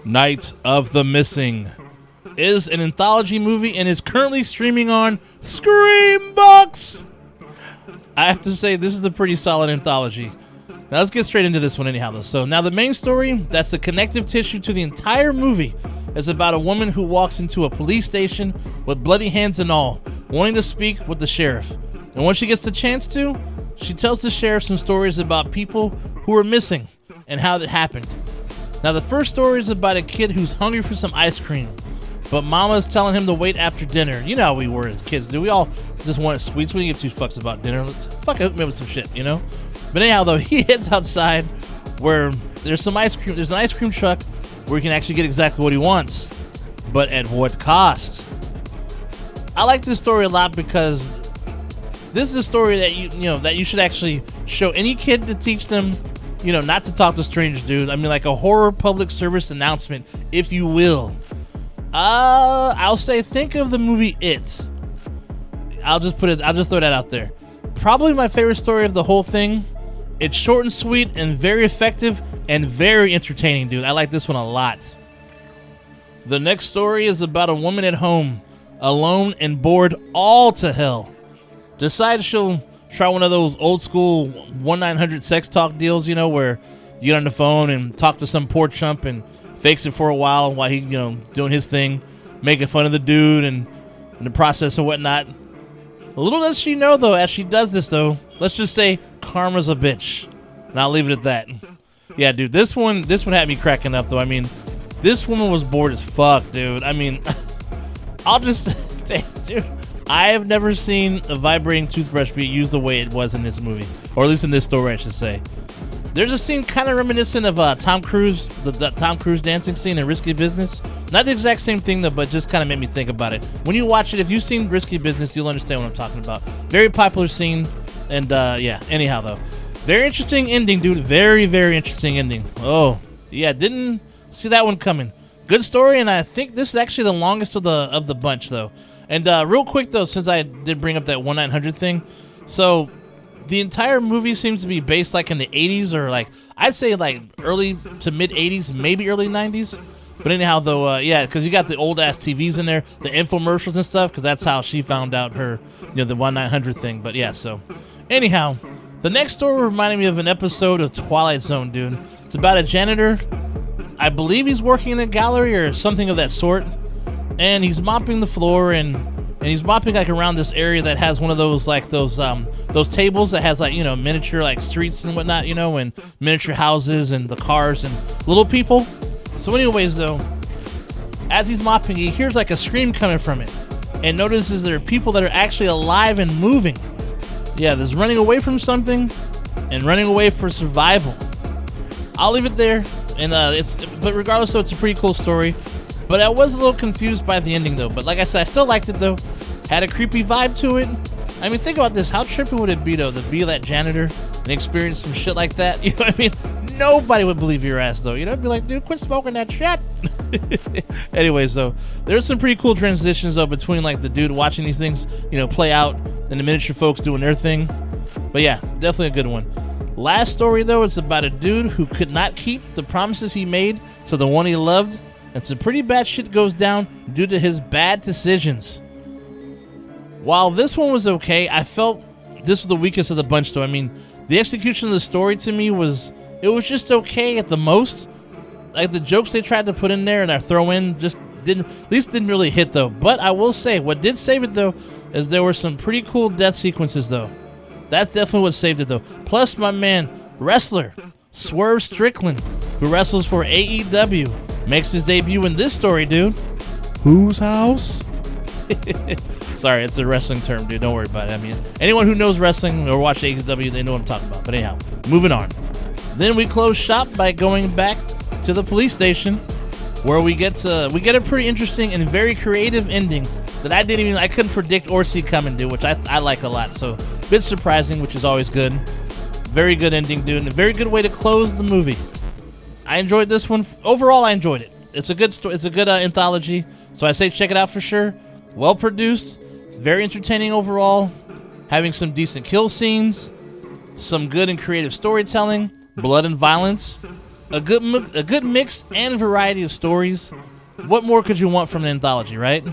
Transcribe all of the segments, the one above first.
Night of the Missing is an anthology movie and is currently streaming on Screambox. I have to say, this is a pretty solid anthology. Now let's get straight into this one anyhow, though. So now the main story, that's the connective tissue to the entire movie, is about a woman who walks into a police station with bloody hands and all, wanting to speak with the sheriff. And when she gets the chance to, she tells the sheriff some stories about people who are missing and how that happened. Now the first story is about a kid who's hungry for some ice cream, but mama's telling him to wait after dinner. You know how we were as kids, do we all just wanted sweets? We didn't give two fucks about dinner. Fuck, hook me with some shit, you know? But anyhow, though, he heads outside where there's some ice cream. There's an ice cream truck where he can actually get exactly what he wants, but at what cost? I like this story a lot because this is a story that you should actually show any kid to teach them, not to talk to strangers, dude. I mean, like a horror public service announcement, if you will. I'll say, think of the movie It. I'll just throw that out there. Probably my favorite story of the whole thing. It's short and sweet and very effective and very entertaining, dude. I like this one a lot. The next story is about a woman at home, alone and bored all to hell. Decides she'll try one of those old school 1-900 sex talk deals, where you get on the phone and talk to some poor chump and fakes it for a while he, doing his thing, making fun of the dude and the process and whatnot. Little does she know, though, as she does this, though, let's just say karma's a bitch. And I'll leave it at that. Yeah, dude, this one had me cracking up, though. I mean, this woman was bored as fuck, dude. I mean, I'll just say, dude, I have never seen a vibrating toothbrush be used the way it was in this movie. Or at least in this story, I should say. There's a scene kind of reminiscent of Tom Cruise, the Tom Cruise dancing scene in Risky Business. Not the exact same thing, though, but just kind of made me think about it. When you watch it, if you've seen Risky Business, you'll understand what I'm talking about. Very popular scene, and yeah, anyhow, though. Very interesting ending, dude. Very, very interesting ending. Oh, yeah, didn't see that one coming. Good story, and I think this is actually the longest of the bunch, though. And real quick, though, since I did bring up that 1-900 thing, so the entire movie seems to be based like in the 80s or like, I'd say like early to mid 80s, maybe early 90s. But anyhow, though, yeah, because you got the old ass TVs in there, the infomercials and stuff, because that's how she found out her, the 1-900 thing. But yeah, so anyhow, the next story reminded me of an episode of Twilight Zone, dude. It's about a janitor. I believe he's working in a gallery or something of that sort, and he's mopping the floor and he's mopping like around this area that has one of those like those tables that has like miniature like streets and whatnot, and miniature houses and the cars and little people. So anyways, though, as he's mopping, he hears like a scream coming from it and notices there are people that are actually alive and moving. Yeah, there's running away from something and running away for survival. I'll leave it there, and but regardless, though, it's a pretty cool story. But I was a little confused by the ending, though. But like I said, I still liked it, though. Had a creepy vibe to it. I mean, think about this. How trippy would it be, though, to be that janitor and experience some shit like that? You know what I mean? Nobody would believe your ass, though. Be like, dude, quit smoking that shit. Anyways, though, there's some pretty cool transitions, though, between, like, the dude watching these things, play out and the miniature folks doing their thing. But, yeah, definitely a good one. Last story, though, is about a dude who could not keep the promises he made to the one he loved. And some pretty bad shit goes down due to his bad decisions. While this one was okay, I felt this was the weakest of the bunch, though. I mean, the execution of the story to me was just okay at the most. Like the jokes they tried to put in there and I throw in just didn't really hit, though. But I will say, what did save it, though, is there were some pretty cool death sequences, though. That's definitely what saved it, though. Plus, my man, wrestler Swerve Strickland, who wrestles for AEW, makes his debut in this story, dude. Whose house? Sorry, it's a wrestling term, dude. Don't worry about it. I mean, anyone who knows wrestling or watch AEW, they know what I'm talking about. But anyhow, moving on. Then we close shop by going back to the police station, where we get a pretty interesting and very creative ending that I couldn't predict or see coming, dude, which I like a lot. So, a bit surprising, which is always good. Very good ending, dude, and a very good way to close the movie. I enjoyed this one. Overall, I enjoyed it. It's a good story. It's a good anthology. So I say check it out for sure. Well produced, very entertaining overall, having some decent kill scenes, some good and creative storytelling, blood and violence, a good mix and variety of stories. What more could you want from an anthology, right?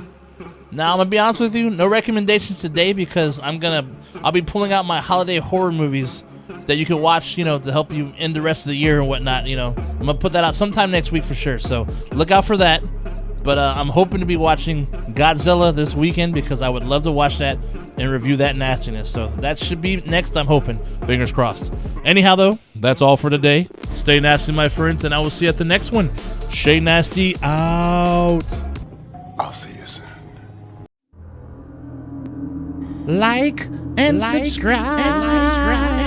Now, I'm gonna be honest with you, no recommendations today because I'll be pulling out my holiday horror movies that you can watch, to help you end the rest of the year and whatnot. I'm gonna put that out sometime next week for sure. So look out for that. But I'm hoping to be watching Godzilla this weekend because I would love to watch that and review that nastiness. So that should be next, I'm hoping. Fingers crossed. Anyhow, though, that's all for today. Stay nasty, my friends, and I will see you at the next one. Shay Nasty out. I'll see you soon. Like and subscribe.